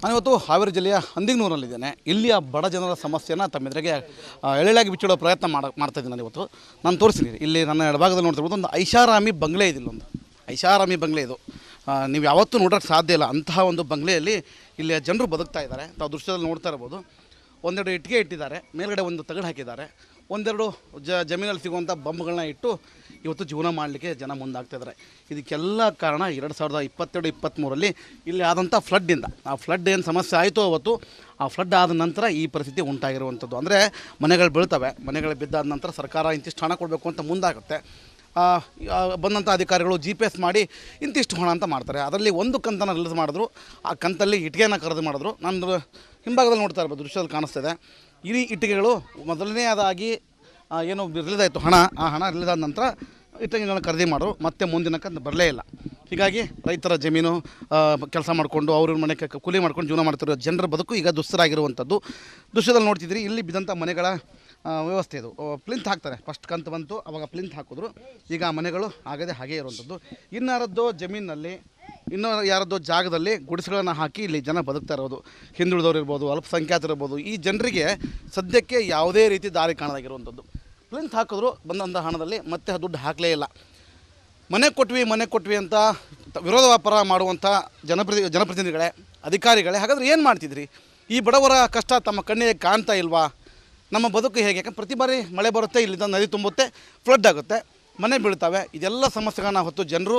ನಾನಿವತ್ತು ಹಾವೇರಿ ಜಿಲ್ಲೆಯ ಹಂದಿಗನೂರಲ್ಲಿದ್ದೇನೆ. ಇಲ್ಲಿಯ ಬಡ ಜನರ ಸಮಸ್ಯೆಯನ್ನು ತಮ್ಮೆದುರಿಗೆ ಎಳೆಯಾಗಿ ಬಿಚ್ಚಿಡೋ ಪ್ರಯತ್ನ ಮಾಡ್ತಾಯಿದ್ದೀನಿ. ನಾನಿವತ್ತು ನಾನು ತೋರಿಸ್ತೀನಿ. ಇಲ್ಲಿ ನನ್ನ ಎಡಭಾಗದಲ್ಲಿ ನೋಡ್ತಿರ್ಬೋದು ಒಂದು ಐಷಾರಾಮಿ ಬಂಗ್ಲೆ ಇದೆ. ಇಲ್ಲೊಂದು ಐಷಾರಾಮಿ ಬಂಗ್ಲೆ ಇದು. ನೀವು ಯಾವತ್ತೂ ನೋಡೋಕ್ಕೆ ಸಾಧ್ಯ ಇಲ್ಲ ಅಂತಹ ಒಂದು ಬಂಗ್ಲೆಯಲ್ಲಿ ಇಲ್ಲಿಯ ಜನರು ಬದುಕ್ತಾ ಇದ್ದಾರೆ. ತಾವು ದೃಶ್ಯದಲ್ಲಿ ನೋಡ್ತಾ ಇರ್ಬೋದು. ಒಂದೆರಡು ಇಟ್ಟಿಗೆ ಇಟ್ಟಿದ್ದಾರೆ, ಮೇಲ್ಗಡೆ ಒಂದು ತಗಡು ಹಾಕಿದ್ದಾರೆ, ಒಂದೆರಡು ಜಮೀನಲ್ಲಿ ಸಿಗುವಂಥ ಬಂಬ್ಗಳನ್ನ ಇಟ್ಟು ಇವತ್ತು ಜೀವನ ಮಾಡಲಿಕ್ಕೆ ಜನ ಮುಂದಾಗ್ತಾಯಿದ್ದಾರೆ. ಇದಕ್ಕೆಲ್ಲ ಕಾರಣ 2022-23 ಇಲ್ಲಿ ಆದಂಥ ಫ್ಲಡ್ಡಿಂದ. ಆ ಫ್ಲಡ್ ಏನು ಸಮಸ್ಯೆ ಆಯಿತು ಅವತ್ತು, ಆ ಫ್ಲಡ್ ಆದ ನಂತರ ಈ ಪರಿಸ್ಥಿತಿ ಉಂಟಾಗಿರುವಂಥದ್ದು. ಅಂದರೆ ಮನೆಗಳು ಬೀಳ್ತವೆ, ಮನೆಗಳು ಬಿದ್ದಾದ ನಂತರ ಸರ್ಕಾರ ಇಂತಿಷ್ಟು ಹಣ ಕೊಡಬೇಕು ಅಂತ ಮುಂದಾಗುತ್ತೆ. ಬಂದಂಥ ಅಧಿಕಾರಿಗಳು GPS ಮಾಡಿ ಇಂತಿಷ್ಟು ಹಣ ಅಂತ ಮಾಡ್ತಾರೆ. ಅದರಲ್ಲಿ ಒಂದು ಕಂತನ್ನು ರಿಲೀಸ್ ಮಾಡಿದ್ರು. ಆ ಕಂತಲ್ಲಿ ಇಟ್ಟಿಗೆಯನ್ನು ಖರೀದಿ ಮಾಡಿದ್ರು. ನಾನು ಹಿಂಭಾಗದಲ್ಲಿ ನೋಡ್ತಾ ಇರ್ಬೋದು, ದೃಶ್ಯದಲ್ಲಿ ಕಾಣಿಸ್ತಿದೆ. ಈ ಇಟ್ಟಿಗೆಗಳು ಮೊದಲನೇದಾಗಿ ಏನು ರಿಲೀಸ್ ಆಯಿತು ಹಣ, ಆ ಹಣ ರಿಲೀಸ್ ಆದ ನಂತರ ಇಟ್ಟಿಗೆಗಳನ್ನ ಖರೀದಿ ಮಾಡೋರು. ಮತ್ತೆ ಮುಂದಿನ ಕಂತು ಬರಲೇ ಇಲ್ಲ. ಹೀಗಾಗಿ ರೈತರ ಜಮೀನು ಕೆಲಸ ಮಾಡಿಕೊಂಡು ಅವ್ರ ಮನೆ ಕೂಲಿ ಮಾಡ್ಕೊಂಡು ಜೀವನ ಮಾಡ್ತಿರೋ ಜನರ ಬದುಕು ಈಗ ದುಸ್ತರಾಗಿರುವಂಥದ್ದು. ದೃಶ್ಯದಲ್ಲಿ ನೋಡ್ತಿದ್ರಿ. ಇಲ್ಲಿ ಬಿದ್ದಂಥ ಮನೆಗಳ ವ್ಯವಸ್ಥೆ ಇದು. ಪ್ಲಿಂತ್ ಹಾಕ್ತಾರೆ. ಫಸ್ಟ್ ಕಂತು ಬಂತು, ಅವಾಗ ಪ್ಲಿಂತ್ ಹಾಕಿದ್ರು. ಈಗ ಆ ಮನೆಗಳು ಆಗದೆ ಹಾಗೇ ಇರುವಂಥದ್ದು. ಇನ್ನಾರದ್ದು ಜಮೀನಿನಲ್ಲಿ, ಇನ್ನೂ ಯಾರದ್ದೋ ಜಾಗದಲ್ಲಿ ಗುಡಿಸಲನ್ನು ಹಾಕಿ ಇಲ್ಲಿ ಜನ ಬದುಕ್ತಾ ಇರೋದು. ಹಿಂದುಳಿದವ್ರು ಇರ್ಬೋದು, ಅಲ್ಪಸಂಖ್ಯಾತರು ಇರ್ಬೋದು. ಈ ಜನರಿಗೆ ಸದ್ಯಕ್ಕೆ ಯಾವುದೇ ರೀತಿ ದಾರಿ ಕಾಣದಾಗಿರುವಂಥದ್ದು. ಪ್ಲಿಂತ್ ಹಾಕಿದ್ರು, ಬಂದಂಥ ಹಣದಲ್ಲಿ ಮತ್ತೆ ದುಡ್ಡು ಹಾಕಲೇ ಇಲ್ಲ. ಮನೆ ಕೊಟ್ವಿ ಅಂತ ವಿರೋಧ ವ್ಯಾಪಾರ ಮಾಡುವಂಥ ಜನಪ್ರತಿನಿಧಿಗಳೇ, ಅಧಿಕಾರಿಗಳೇ, ಹಾಗಾದರೆ ಏನು ಮಾಡ್ತಿದ್ರಿ? ಈ ಬಡವರ ಕಷ್ಟ ತಮ್ಮ ಕಣ್ಣಿಗೆ ಕಾಣ್ತಾ ಇಲ್ವಾ? ನಮ್ಮ ಬದುಕು ಹೇಗೆ? ಯಾಕಂದ್ರೆ ಪ್ರತಿ ಬಾರಿ ಮಳೆ ಬರುತ್ತೆ, ಇಲ್ಲಿಂದ ನದಿ ತುಂಬುತ್ತೆ, ಫ್ಲಡ್ ಆಗುತ್ತೆ, ಮನೆ ಬೀಳ್ತವೆ. ಇದೆಲ್ಲ ಸಮಸ್ಯೆಗಳನ್ನ ಹೊತ್ತು ಜನರು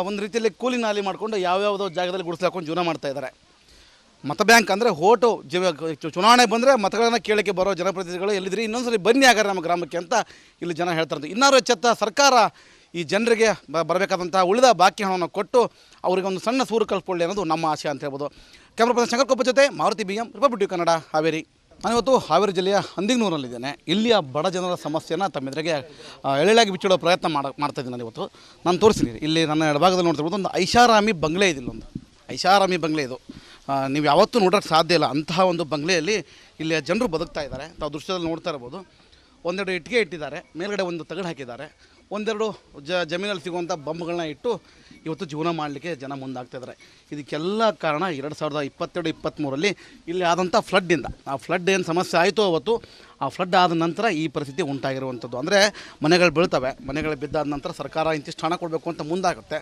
ಒಂದು ರೀತಿಯಲ್ಲಿ ಕೂಲಿ ನಾಲಿ ಮಾಡಿಕೊಂಡು ಯಾವ್ಯಾವುದೋ ಜಾಗದಲ್ಲಿ ಗುಡಿಸ್ಲಾಕೊಂಡು ಜೀವನ ಮಾಡ್ತಾಯಿದ್ದಾರೆ. ಮತ ಬ್ಯಾಂಕ್ ಅಂದರೆ ಓಟು ಚುನಾವಣೆ ಬಂದರೆ ಮತಗಳನ್ನು ಕೇಳೋಕ್ಕೆ ಬರೋ ಜನಪ್ರತಿನಿಧಿಗಳು ಎಲ್ಲಿದ್ರಿ, ಇನ್ನೊಂದ್ಸರಿ ಬನ್ನಿ ಆಗಾರೆ ನಮ್ಮ ಗ್ರಾಮಕ್ಕೆ ಅಂತ ಇಲ್ಲಿ ಜನ ಹೇಳ್ತಾರೆ. ಇನ್ನಾರು ಎಚ್ಚೆತ್ತ ಸರ್ಕಾರ ಈ ಜನರಿಗೆ ಬರಬೇಕಾದಂಥ ಉಳಿದ ಬಾಕಿ ಹಣವನ್ನು ಕೊಟ್ಟು ಅವರಿಗೆ ಒಂದು ಸಣ್ಣ ಸೂರು ಕಲ್ಪಿಕೊಳ್ಳಿ ಅನ್ನೋದು ನಮ್ಮ ಆಶೆ ಅಂತ ಹೇಳ್ಬೋದು. ಕ್ಯಾಮ್ರಾ ಪರ್ಸನ್ ಶಂಕರ್ ಜೊತೆ ಮಾರುತಿ BM, ರಿಪಬ್ಲಿಕ್ ಕನ್ನಡ, ಹಾವೇರಿ. ನಾನಿವತ್ತು ಹಾವೇರಿ ಜಿಲ್ಲೆಯ ಹಂದಿಗನೂರಲ್ಲಿದ್ದೇನೆ. ಇಲ್ಲಿಯ ಬಡ ಜನರ ಸಮಸ್ಯೆಯನ್ನು ತಮ್ಮೆದುರಿಗೆ ಎಳೆಯಾಗಿ ಬಿಚ್ಚಿಡೋ ಪ್ರಯತ್ನ ಮಾಡ್ತಾಯಿದ್ದೀನಿ. ನಾನಿವತ್ತು ನಾನು ತೋರಿಸ್ತೀನಿ. ಇಲ್ಲಿ ನನ್ನ ಎಡಭಾಗದಲ್ಲಿ ನೋಡ್ತಿರ್ಬೋದು ಒಂದು ಐಷಾರಾಮಿ ಬಂಗ್ಲೆ ಇದೆ. ಇಲ್ಲೊಂದು ಐಷಾರಾಮಿ ಬಂಗ್ಲೆ ಇದು. ನೀವು ಯಾವತ್ತೂ ನೋಡೋಕ್ಕೆ ಸಾಧ್ಯ ಇಲ್ಲ ಅಂತಹ ಒಂದು ಬಂಗ್ಲೆಯಲ್ಲಿ ಇಲ್ಲಿಯ ಜನರು ಬದುಕ್ತಾ ಇದ್ದಾರೆ. ತಾವು ದೃಶ್ಯದಲ್ಲಿ ನೋಡ್ತಾ ಇರ್ಬೋದು. ಒಂದೆರಡು ಇಟ್ಟಿಗೆ ಇಟ್ಟಿದ್ದಾರೆ, ಮೇಲ್ಗಡೆ ಒಂದು ತಗಡು ಹಾಕಿದ್ದಾರೆ, ಒಂದೆರಡು ಜಮೀನಲ್ಲಿ ಸಿಗುವಂಥ ಬಂಬ್ಗಳನ್ನ ಇಟ್ಟು ಇವತ್ತು ಜೀವನ ಮಾಡಲಿಕ್ಕೆ ಜನ ಮುಂದಾಗ್ತಾಯಿದ್ದಾರೆ. ಇದಕ್ಕೆಲ್ಲ ಕಾರಣ 2022-23 ಇಲ್ಲಿ ಆದಂಥ ಫ್ಲಡ್ಡಿಂದ. ಆ ಫ್ಲಡ್ ಏನು ಸಮಸ್ಯೆ ಆಯಿತು ಅವತ್ತು, ಆ ಫ್ಲಡ್ ಆದ ನಂತರ ಈ ಪರಿಸ್ಥಿತಿ ಉಂಟಾಗಿರುವಂಥದ್ದು. ಅಂದರೆ ಮನೆಗಳು ಬೀಳ್ತವೆ, ಮನೆಗಳು ಬಿದ್ದಾದ ನಂತರ ಸರ್ಕಾರ ಇಂತಿಷ್ಟು ಹಣ ಕೊಡಬೇಕು ಅಂತ ಮುಂದಾಗುತ್ತೆ.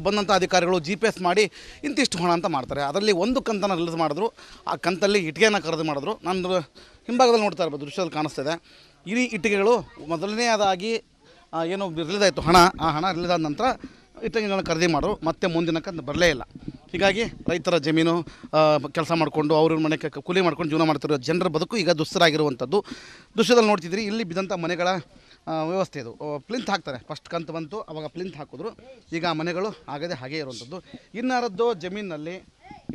ಬಂದಂಥ ಅಧಿಕಾರಿಗಳು GPS ಮಾಡಿ ಇಂತಿಷ್ಟು ಹಣ ಅಂತ ಮಾಡ್ತಾರೆ. ಅದರಲ್ಲಿ ಒಂದು ಕಂತನ್ನು ರಿಲೀಸ್ ಮಾಡಿದ್ರು. ಆ ಕಂತಲ್ಲಿ ಇಟ್ಟಿಗೆಯನ್ನು ಖರೀದಿ ಮಾಡಿದ್ರು. ನಾನು ಹಿಂಭಾಗದಲ್ಲಿ ನೋಡ್ತಾ ಇರ್ಬೋದು, ದೃಶ್ಯದಲ್ಲಿ ಕಾಣಿಸ್ತಿದೆ. ಈ ಇಟ್ಟಿಗೆಗಳು ಮೊದಲನೇದಾಗಿ ಏನು ರಿಲೀಸ್ ಆಯಿತು ಹಣ, ಆ ಹಣ ರಿಲೀಸ್ ಆದ ನಂತರ ಇಟ್ಟಿಗೆಗಳನ್ನ ಖರೀದಿ ಮಾಡೋರು. ಮತ್ತೆ ಮುಂದಿನ ಕಂತು ಬರಲೇ ಇಲ್ಲ. ಹೀಗಾಗಿ ರೈತರ ಜಮೀನು ಕೆಲಸ ಮಾಡಿಕೊಂಡು ಅವ್ರ ಮನೆ ಕೂಲಿ ಮಾಡ್ಕೊಂಡು ಜೀವನ ಮಾಡ್ತಿರೋ ಜನರ ಬದುಕು ಈಗ ದುಸ್ತರಾಗಿರುವಂಥದ್ದು. ದೃಶ್ಯದಲ್ಲಿ ನೋಡ್ತಿದ್ರಿ. ಇಲ್ಲಿ ಬಿದ್ದಂಥ ಮನೆಗಳ ವ್ಯವಸ್ಥೆ ಇದು. ಪ್ಲಿಂತ್ ಹಾಕ್ತಾರೆ. ಫಸ್ಟ್ ಕಂತು ಬಂತು, ಅವಾಗ ಪ್ಲಿಂತ್ ಹಾಕಿದ್ರು. ಈಗ ಆ ಮನೆಗಳು ಆಗದೆ ಹಾಗೇ ಇರುವಂಥದ್ದು. ಇನ್ನಾರದ್ದು ಜಮೀನಿನಲ್ಲಿ,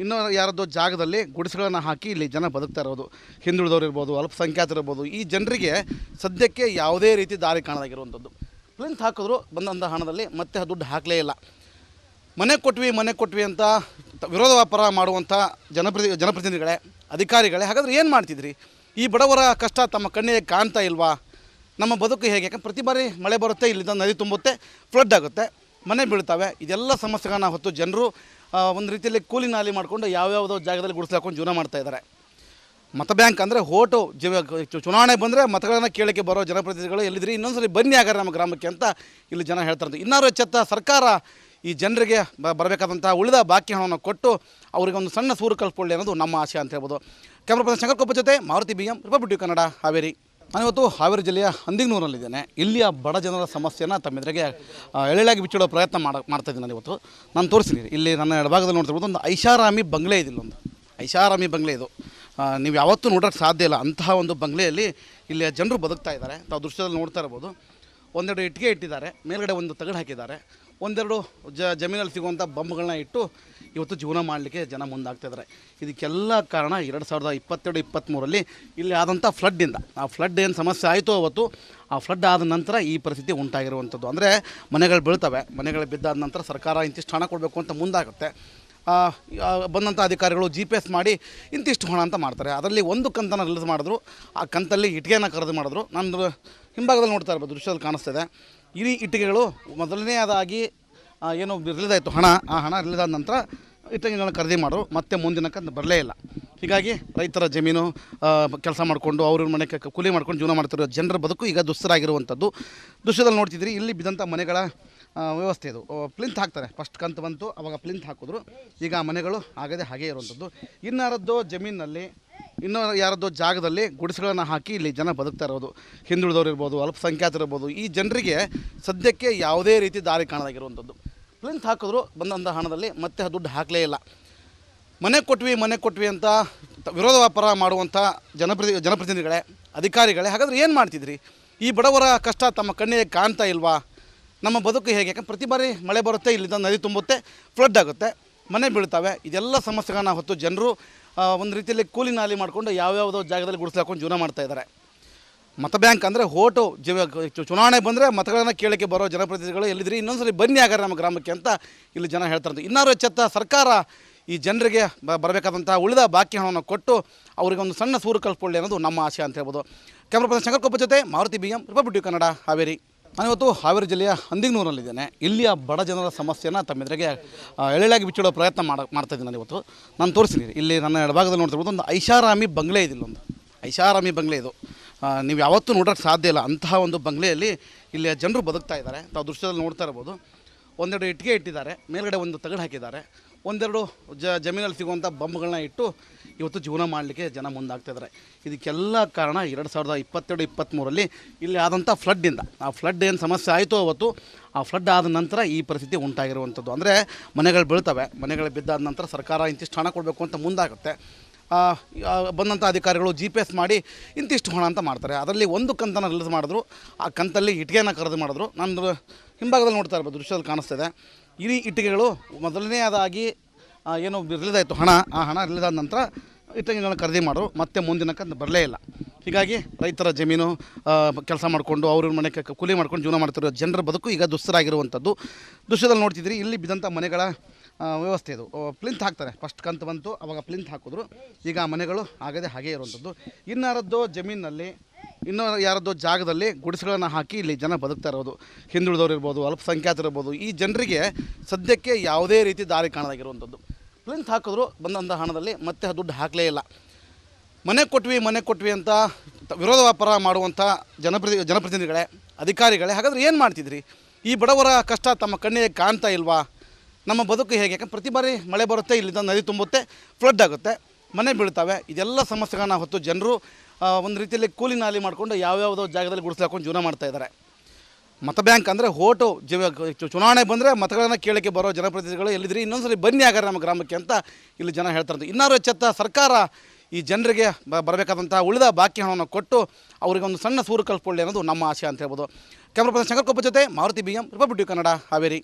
ಇನ್ನೂ ಯಾರದ್ದೋ ಜಾಗದಲ್ಲಿ ಗುಡಿಸಲನ್ನು ಹಾಕಿ ಇಲ್ಲಿ ಜನ ಬದುಕ್ತಾ ಇರೋದು. ಹಿಂದುಳಿದವ್ರು ಇರ್ಬೋದು, ಅಲ್ಪಸಂಖ್ಯಾತರು ಇರ್ಬೋದು. ಈ ಜನರಿಗೆ ಸದ್ಯಕ್ಕೆ ಯಾವುದೇ ರೀತಿ ದಾರಿ ಕಾಣದಾಗಿರುವಂಥದ್ದು. ಪ್ಲಿಂತ್ ಹಾಕಿದ್ರು, ಬಂದಂಥ ಹಣದಲ್ಲಿ ಮತ್ತೆ ದುಡ್ಡು ಹಾಕಲೇ ಇಲ್ಲ. ಮನೆ ಕೊಟ್ವಿ ಅಂತ ವಿರೋಧ ವ್ಯಾಪಾರ ಮಾಡುವಂಥ ಜನಪ್ರತಿನಿಧಿಗಳೇ, ಅಧಿಕಾರಿಗಳೇ, ಹಾಗಾದರೆ ಏನು ಮಾಡ್ತಿದ್ರಿ? ಈ ಬಡವರ ಕಷ್ಟ ತಮ್ಮ ಕಣ್ಣಿಗೆ ಕಾಣ್ತಾ ಇಲ್ವಾ? ನಮ್ಮ ಬದುಕು ಹೇಗೆ? ಯಾಕಂದ್ರೆ ಪ್ರತಿ ಬಾರಿ ಮಳೆ ಬರುತ್ತೆ, ಇಲ್ಲಿಂದ ನದಿ ತುಂಬುತ್ತೆ, ಫ್ಲಡ್ ಆಗುತ್ತೆ, ಮನೆ ಬೀಳ್ತವೆ. ಇದೆಲ್ಲ ಸಮಸ್ಯೆಗಳನ್ನ ಹೊತ್ತು ಜನರು ಒಂದು ರೀತಿಯಲ್ಲಿ ಕೂಲಿ ನಾಲಿ ಮಾಡಿಕೊಂಡು ಯಾವ್ಯಾವುದೋ ಜಾಗದಲ್ಲಿ ಗುಡಿಸ್ಲಾಕೊಂಡು ಜೀವನ ಮಾಡ್ತಾಯಿದ್ದಾರೆ. ಮತ ಬ್ಯಾಂಕ್ ಅಂದರೆ ಓಟು ಚುನಾವಣೆ ಬಂದರೆ ಮತಗಳನ್ನು ಕೇಳೋಕ್ಕೆ ಬರೋ ಜನಪ್ರತಿನಿಧಿಗಳು ಎಲ್ಲಿದ್ರಿ, ಇನ್ನೊಂದ್ಸರಿ ಬನ್ನಿ ಆಗಾರೆ ನಮ್ಮ ಗ್ರಾಮಕ್ಕೆ ಅಂತ ಇಲ್ಲಿ ಜನ ಹೇಳ್ತಾರೆ. ಇನ್ನಾರು ಎಚ್ಚೆತ್ತ ಸರ್ಕಾರ ಈ ಜನರಿಗೆ ಬರಬೇಕಾದಂಥ ಉಳಿದ ಬಾಕಿ ಹಣವನ್ನು ಕೊಟ್ಟು ಅವರಿಗೆ ಒಂದು ಸಣ್ಣ ಸೂರು ಕಲ್ಪಿಕೊಳ್ಳಿ ಅನ್ನೋದು ನಮ್ಮ ಆಶೆ ಅಂತ ಹೇಳ್ಬೋದು. ಕ್ಯಾಮ್ರಾ ಪರ್ಸನ್ ಶಂಕರ್ ಜೊತೆ ಮಾರುತಿ BM, ರಿಪಬ್ಲಿಕ್ ಕನ್ನಡ, ಹಾವೇರಿ. ನಾನಿವತ್ತು ಹಾವೇರಿ ಜಿಲ್ಲೆಯ ಹಂದಿಗನೂರಲ್ಲಿದ್ದೇನೆ. ಇಲ್ಲಿಯ ಬಡ ಜನರ ಸಮಸ್ಯೆಯನ್ನು ತಮ್ಮೆದುರಿಗೆ ಎಳೆಯಾಗಿ ಬಿಚ್ಚಿಡೋ ಪ್ರಯತ್ನ ಮಾಡ್ತಾಯಿದ್ದೀನಿ. ನಾನಿವತ್ತು ನಾನು ತೋರಿಸ್ತೀನಿ. ಇಲ್ಲಿ ನನ್ನ ಎಡಭಾಗದಲ್ಲಿ ನೋಡ್ತಿರ್ಬೋದು ಒಂದು ಐಷಾರಾಮಿ ಬಂಗ್ಲೆ ಇದೆ. ಇಲ್ಲೊಂದು ಐಷಾರಾಮಿ ಬಂಗ್ಲೆ ಇದು. ನೀವು ಯಾವತ್ತೂ ನೋಡೋಕ್ಕೆ ಸಾಧ್ಯ ಇಲ್ಲ ಅಂತಹ ಒಂದು ಬಂಗ್ಲೆಯಲ್ಲಿ ಇಲ್ಲಿಯ ಜನರು ಬದುಕ್ತಾ ಇದ್ದಾರೆ. ತಾವು ದೃಶ್ಯದಲ್ಲಿ ನೋಡ್ತಾ ಇರ್ಬೋದು. ಒಂದೆರಡು ಇಟ್ಟಿಗೆ ಇಟ್ಟಿದ್ದಾರೆ, ಮೇಲ್ಗಡೆ ಒಂದು ತಗಡು ಹಾಕಿದ್ದಾರೆ, ಒಂದೆರಡು ಜಮೀನಲ್ಲಿ ಸಿಗುವಂಥ ಬಂಬ್ಗಳನ್ನ ಇಟ್ಟು ಇವತ್ತು ಜೀವನ ಮಾಡಲಿಕ್ಕೆ ಜನ ಮುಂದಾಗ್ತಾಯಿದ್ದಾರೆ. ಇದಕ್ಕೆಲ್ಲ ಕಾರಣ 2022-23 ಇಲ್ಲಿ ಆದಂಥ ಫ್ಲಡ್ಡಿಂದ. ಆ ಫ್ಲಡ್ ಏನು ಸಮಸ್ಯೆ ಆಯಿತು ಅವತ್ತು, ಆ ಫ್ಲಡ್ ಆದ ನಂತರ ಈ ಪರಿಸ್ಥಿತಿ ಉಂಟಾಗಿರುವಂಥದ್ದು. ಅಂದರೆ ಮನೆಗಳು ಬೀಳ್ತವೆ, ಮನೆಗಳು ಬಿದ್ದಾದ ನಂತರ ಸರ್ಕಾರ ಇಂತಿಷ್ಟು ಹಣ ಕೊಡಬೇಕು ಅಂತ ಮುಂದಾಗುತ್ತೆ. ಬಂದಂಥ ಅಧಿಕಾರಿಗಳು GPS ಮಾಡಿ ಇಂತಿಷ್ಟು ಹಣ ಅಂತ ಮಾಡ್ತಾರೆ. ಅದರಲ್ಲಿ ಒಂದು ಕಂತನ್ನು ರಿಲೀಸ್ ಮಾಡಿದ್ರು. ಆ ಕಂತಲ್ಲಿ ಇಟ್ಟಿಗೆಯನ್ನು ಖರೀದಿ ಮಾಡಿದ್ರು. ನಾನು ಹಿಂಭಾಗದಲ್ಲಿ ನೋಡ್ತಾ ಇರ್ಬೋದು, ದೃಶ್ಯದಲ್ಲಿ ಕಾಣಿಸ್ತಿದೆ. ಈ ಇಟ್ಟಿಗೆಗಳು ಮೊದಲನೇದಾಗಿ ಏನು ರಿಲೀಸ್ ಆಯಿತು ಹಣ, ಆ ಹಣ ರಿಲೀಸ್ ಆದ ನಂತರ ಇಟ್ಟಂಗಿಗಳನ್ನ ಖರೀದಿ ಮಾಡೋರು ಮತ್ತೆ ಮುಂದಿನಕ್ಕೆ ಬರಲೇ ಇಲ್ಲ. ಹೀಗಾಗಿ ರೈತರ ಜಮೀನು ಕೆಲಸ ಮಾಡಿಕೊಂಡು ಅವ್ರ ಮನೆ ಕೂಲಿ ಮಾಡ್ಕೊಂಡು ಜೀವನ ಮಾಡ್ತಿರೋ ಜನರ ಬದುಕು ಈಗ ದುಸ್ತರಾಗಿರುವಂಥದ್ದು. ದೃಶ್ಯದಲ್ಲಿ ನೋಡ್ತಿದ್ರಿ, ಇಲ್ಲಿ ಬಿದ್ದಂಥ ಮನೆಗಳ ವ್ಯವಸ್ಥೆ ಇದು. ಪ್ಲಿಂತ್ ಹಾಕ್ತಾರೆ, ಫಸ್ಟ್ ಕಂತು ಬಂತು ಅವಾಗ ಪ್ಲಿಂತ್ ಹಾಕಿದ್ರು. ಈಗ ಮನೆಗಳು ಆಗದೆ ಹಾಗೇ ಇರುವಂಥದ್ದು. ಇನ್ನಾರದ್ದು ಜಮೀನಿನಲ್ಲಿ ಯಾರದ್ದೋ ಜಾಗದಲ್ಲಿ ಗುಡಿಸಗಳನ್ನು ಹಾಕಿ ಇಲ್ಲಿ ಜನ ಬದುಕ್ತಾ ಇರೋದು. ಹಿಂದುಳಿದವ್ರು ಇರ್ಬೋದು, ಅಲ್ಪಸಂಖ್ಯಾತರು ಇರ್ಬೋದು. ಈ ಜನರಿಗೆ ಸದ್ಯಕ್ಕೆ ಯಾವುದೇ ರೀತಿ ದಾರಿ ಕಾಣದಾಗಿರುವಂಥದ್ದು. ಪ್ಲಿಂತ್ ಹಾಕಿದ್ರು ಬಂದಂಥ ಹಣದಲ್ಲಿ ಮತ್ತೆ ದುಡ್ಡು ಹಾಕಲೇ ಇಲ್ಲ. ಮನೆ ಕೊಟ್ವಿ ಅಂತ ವಿರೋಧ ವ್ಯಾಪಾರ ಮಾಡುವಂಥ ಜನಪ್ರತಿನಿಧಿಗಳೇ, ಅಧಿಕಾರಿಗಳೇ, ಹಾಗಾದರೆ ಏನು ಮಾಡ್ತಿದ್ರಿ? ಈ ಬಡವರ ಕಷ್ಟ ತಮ್ಮ ಕಣ್ಣಿಗೆ ಕಾಣ್ತಾ ಇಲ್ವಾ? ನಮ್ಮ ಬದುಕು ಹೇಗೆ? ಯಾಕಂದ್ರೆ ಪ್ರತಿ ಬಾರಿ ಮಳೆ ಬರುತ್ತೆ, ಇಲ್ಲಿಂದ ನದಿ ತುಂಬುತ್ತೆ, ಫ್ಲಡ್ ಆಗುತ್ತೆ, ಮನೆ ಬೀಳ್ತವೆ. ಇದೆಲ್ಲ ಸಮಸ್ಯೆಗಳನ್ನ ಹೊತ್ತು ಜನರು ಒಂದು ರೀತಿಯಲ್ಲಿ ಕೂಲಿ ನಾಲಿ ಮಾಡಿಕೊಂಡು ಯಾವ್ಯಾವುದೋ ಜಾಗದಲ್ಲಿ ಗುಡಿಸ್ಲಾಕೊಂಡು ಜೀವನ ಮಾಡ್ತಾಯಿದ್ದಾರೆ. ಮತ ಬ್ಯಾಂಕ್ ಅಂದರೆ ಓಟು ಚುನಾವಣೆ ಬಂದರೆ ಮತಗಳನ್ನು ಕೇಳೋಕ್ಕೆ ಬರೋ ಜನಪ್ರತಿನಿಧಿಗಳು ಎಲ್ಲಿದ್ರಿ, ಇನ್ನೊಂದ್ಸರಿ ಬನ್ನಿ ಆಗಾರೆ ನಮ್ಮ ಗ್ರಾಮಕ್ಕೆ ಅಂತ ಇಲ್ಲಿ ಜನ ಹೇಳ್ತಾರೆ. ಇನ್ನಾರು ಎಚ್ಚೆತ್ತ ಸರ್ಕಾರ ಈ ಜನರಿಗೆ ಬರಬೇಕಾದಂಥ ಉಳಿದ ಬಾಕಿ ಹಣವನ್ನು ಕೊಟ್ಟು ಅವರಿಗೆ ಒಂದು ಸಣ್ಣ ಸೂರು ಕಲ್ಪಿಕೊಳ್ಳಿ ಅನ್ನೋದು ನಮ್ಮ ಆಶೆ ಅಂತ ಹೇಳ್ಬೋದು. ಕ್ಯಾಮ್ರಾ ಪರ್ಸನ್ ಶಂಕರ್ ಕೊಪ್ಪ ಜೊತೆ ಮಾರುತಿ BM, ರಿಪಬ್ಲಿಕ್ ಕನ್ನಡ, ಹಾವೇರಿ. ನಾನಿವತ್ತು ಹಾವೇರಿ ಜಿಲ್ಲೆಯ ಹಂದಿಗನೂರಲ್ಲಿದ್ದೇನೆ. ಇಲ್ಲಿಯ ಬಡ ಜನರ ಸಮಸ್ಯೆನ ತಮ್ಮೆದುರಿಗೆ ಎಳೆಯಾಗಿ ಬಿಚ್ಚಿಡೋ ಪ್ರಯತ್ನ ಮಾಡ್ತಾಯಿದ್ದೀನಿ. ನಾನಿವತ್ತು ನಾನು ತೋರಿಸ್ತೀನಿ. ಇಲ್ಲಿ ನನ್ನ ಎಡಭಾಗದಲ್ಲಿ ನೋಡ್ತಿರ್ಬೋದು ಒಂದು ಐಷಾರಾಮಿ ಬಂಗ್ಲೆ ಇದೆ. ಇಲ್ಲೊಂದು ಐಷಾರಾಮಿ ಬಂಗ್ಲೆ ಇದು. ನೀವು ಯಾವತ್ತೂ ನೋಡೋಕ್ಕೆ ಸಾಧ್ಯ ಇಲ್ಲ ಅಂತಹ ಒಂದು ಬಂಗ್ಲೆಯಲ್ಲಿ ಇಲ್ಲಿಯ ಜನರು ಬದುಕ್ತಾ ಇದ್ದಾರೆ. ತಾವು ದೃಶ್ಯದಲ್ಲಿ ನೋಡ್ತಾ ಇರ್ಬೋದು. ಒಂದೆರಡು ಇಟ್ಟಿಗೆ ಇಟ್ಟಿದ್ದಾರೆ, ಮೇಲ್ಗಡೆ ಒಂದು ತಗಡು ಹಾಕಿದ್ದಾರೆ, ಒಂದೆರಡು ಜಮೀನಲ್ಲಿ ಸಿಗುವಂಥ ಬಂಬ್ಗಳನ್ನ ಇಟ್ಟು ಇವತ್ತು ಜೀವನ ಮಾಡಲಿಕ್ಕೆ ಜನ ಮುಂದಾಗ್ತಾಯಿದ್ದಾರೆ. ಇದಕ್ಕೆಲ್ಲ ಕಾರಣ 2022-23 ಇಲ್ಲಿ ಆದಂಥ ಫ್ಲಡ್ಡಿಂದ. ಆ ಫ್ಲಡ್ ಏನು ಸಮಸ್ಯೆ ಆಯಿತು ಅವತ್ತು, ಆ ಫ್ಲಡ್ ಆದ ನಂತರ ಈ ಪರಿಸ್ಥಿತಿ ಉಂಟಾಗಿರುವಂಥದ್ದು. ಅಂದರೆ ಮನೆಗಳು ಬೀಳ್ತವೆ, ಮನೆಗಳು ಬಿದ್ದಾದ ನಂತರ ಸರ್ಕಾರ ಇಂತಿಷ್ಟು ಹಣ ಕೊಡಬೇಕು ಅಂತ ಮುಂದಾಗುತ್ತೆ. ಬಂದಂಥ ಅಧಿಕಾರಿಗಳು GPS ಮಾಡಿ ಇಂತಿಷ್ಟು ಹಣ ಅಂತ ಮಾಡ್ತಾರೆ. ಅದರಲ್ಲಿ ಒಂದು ಕಂತನ್ನು ರಿಲೀಸ್ ಮಾಡಿದ್ರು. ಆ ಕಂತಲ್ಲಿ ಇಟ್ಟಿಗೆಯನ್ನು ಖರೀದಿ ಮಾಡಿದ್ರು. ನಾನು ಹಿಂಭಾಗದಲ್ಲಿ ನೋಡ್ತಾ ಇರ್ಬೋದು, ದೃಶ್ಯದಲ್ಲಿ ಕಾಣಿಸ್ತಿದೆ. ಈ ಇಟ್ಟಿಗೆಗಳು ಮೊದಲನೇದಾಗಿ ಏನು ರಿಲೀಸ್ ಆಯಿತು ಹಣ, ಆ ಹಣ ರಿಲೀಸ್ ಆದ ನಂತರ ಇಟ್ಟಿಗೆಗಳನ್ನ ಖರೀದಿ ಮಾಡೋರು ಮತ್ತೆ ಮುಂದಿನಕ್ಕೆ ಬರಲೇ ಇಲ್ಲ. ಹೀಗಾಗಿ ರೈತರ ಜಮೀನು ಕೆಲಸ ಮಾಡಿಕೊಂಡು ಅವ್ರ ಮನೆ ಕೂಲಿ ಮಾಡ್ಕೊಂಡು ಜೀವನ ಮಾಡ್ತಿರೋ ಜನರ ಬದುಕು ಈಗ ದುಸ್ತರಾಗಿರುವಂಥದ್ದು. ದೃಶ್ಯದಲ್ಲಿ ನೋಡ್ತಿದ್ರಿ, ಇಲ್ಲಿ ಬಿದ್ದಂಥ ಮನೆಗಳ ವ್ಯವಸ್ಥೆ ಇದು. ಪ್ಲಿಂತ್ ಹಾಕ್ತಾರೆ, ಫಸ್ಟ್ ಕಂತು ಬಂತು ಅವಾಗ ಪ್ಲಿಂತ್ ಹಾಕಿದ್ರು. ಈಗ ಮನೆಗಳು ಆಗದೆ ಹಾಗೇ ಇರುವಂಥದ್ದು. ಇನ್ನಾರದ್ದು ಜಮೀನಿನಲ್ಲಿ ಯಾರದ್ದೋ ಜಾಗದಲ್ಲಿ ಗುಡಿಸಗಳನ್ನು ಹಾಕಿ ಇಲ್ಲಿ ಜನ ಬದುಕ್ತಾ ಇರೋದು. ಹಿಂದುಳಿದವ್ರು ಇರ್ಬೋದು, ಅಲ್ಪಸಂಖ್ಯಾತರು ಇರ್ಬೋದು. ಈ ಜನರಿಗೆ ಸದ್ಯಕ್ಕೆ ಯಾವುದೇ ರೀತಿ ದಾರಿ ಕಾಣದಾಗಿರುವಂಥದ್ದು. ಪ್ಲಿಂತ್ ಹಾಕಿದ್ರು ಬಂದಂಥ ಹಣದಲ್ಲಿ ಮತ್ತೆ ದುಡ್ಡು ಹಾಕಲೇ ಇಲ್ಲ. ಮನೆ ಕೊಟ್ವಿ ಅಂತ ವಿರೋಧ ವ್ಯಾಪಾರ ಮಾಡುವಂಥ ಜನಪ್ರತಿನಿಧಿಗಳೇ, ಅಧಿಕಾರಿಗಳೇ, ಹಾಗಾದರೆ ಏನು ಮಾಡ್ತಿದ್ರಿ? ಈ ಬಡವರ ಕಷ್ಟ ತಮ್ಮ ಕಣ್ಣಿಗೆ ಕಾಣ್ತಾ ಇಲ್ವಾ? ನಮ್ಮ ಬದುಕು ಹೇಗೆ? ಯಾಕಂದ್ರೆ ಪ್ರತಿ ಬಾರಿ ಮಳೆ ಬರುತ್ತೆ, ಇಲ್ಲಿಂದ ನದಿ ತುಂಬುತ್ತೆ, ಫ್ಲಡ್ ಆಗುತ್ತೆ, ಮನೆ ಬೀಳ್ತವೆ. ಇದೆಲ್ಲ ಸಮಸ್ಯೆಗಳನ್ನ ಹೊತ್ತು ಜನರು ಒಂದು ರೀತಿಯಲ್ಲಿ ಕೂಲಿ ನಾಲಿ ಮಾಡಿಕೊಂಡು ಯಾವ್ಯಾವುದೋ ಜಾಗದಲ್ಲಿ ಗುಡಿಸ್ಲಾಕೊಂಡು ಜೀವನ ಮಾಡ್ತಾಯಿದ್ದಾರೆ. ಮತ ಬ್ಯಾಂಕ್ ಅಂದರೆ ಓಟು ಚುನಾವಣೆ ಬಂದರೆ ಮತಗಳನ್ನು ಕೇಳೋಕ್ಕೆ ಬರೋ ಜನಪ್ರತಿನಿಧಿಗಳು ಎಲ್ಲಿದ್ರಿ, ಇನ್ನೊಂದ್ಸರಿ ಬನ್ನಿ ಆಗಾರೆ ನಮ್ಮ ಗ್ರಾಮಕ್ಕೆ ಅಂತ ಇಲ್ಲಿ ಜನ ಹೇಳ್ತಾರೆ. ಇನ್ನಾರು ಎಚ್ಚೆತ್ತ ಸರ್ಕಾರ ಈ ಜನರಿಗೆ ಬರಬೇಕಾದಂಥ ಉಳಿದ ಬಾಕಿ ಹಣವನ್ನು ಕೊಟ್ಟು ಅವರಿಗೆ ಒಂದು ಸಣ್ಣ ಸೂರು ಕಲ್ಪಿಕೊಳ್ಳಿ ಅನ್ನೋದು ನಮ್ಮ ಆಶೆ ಅಂತ ಹೇಳ್ಬೋದು. ಕ್ಯಾಮ್ರಾ ಪರ್ಸನ್ ಶಂಕರ್ ಕೊಪ್ಪ ಜೊತೆ ಮಾರುತಿ BM, ರಿಪಬ್ಲಿಕ್ ಕನ್ನಡ, ಹಾವೇರಿ.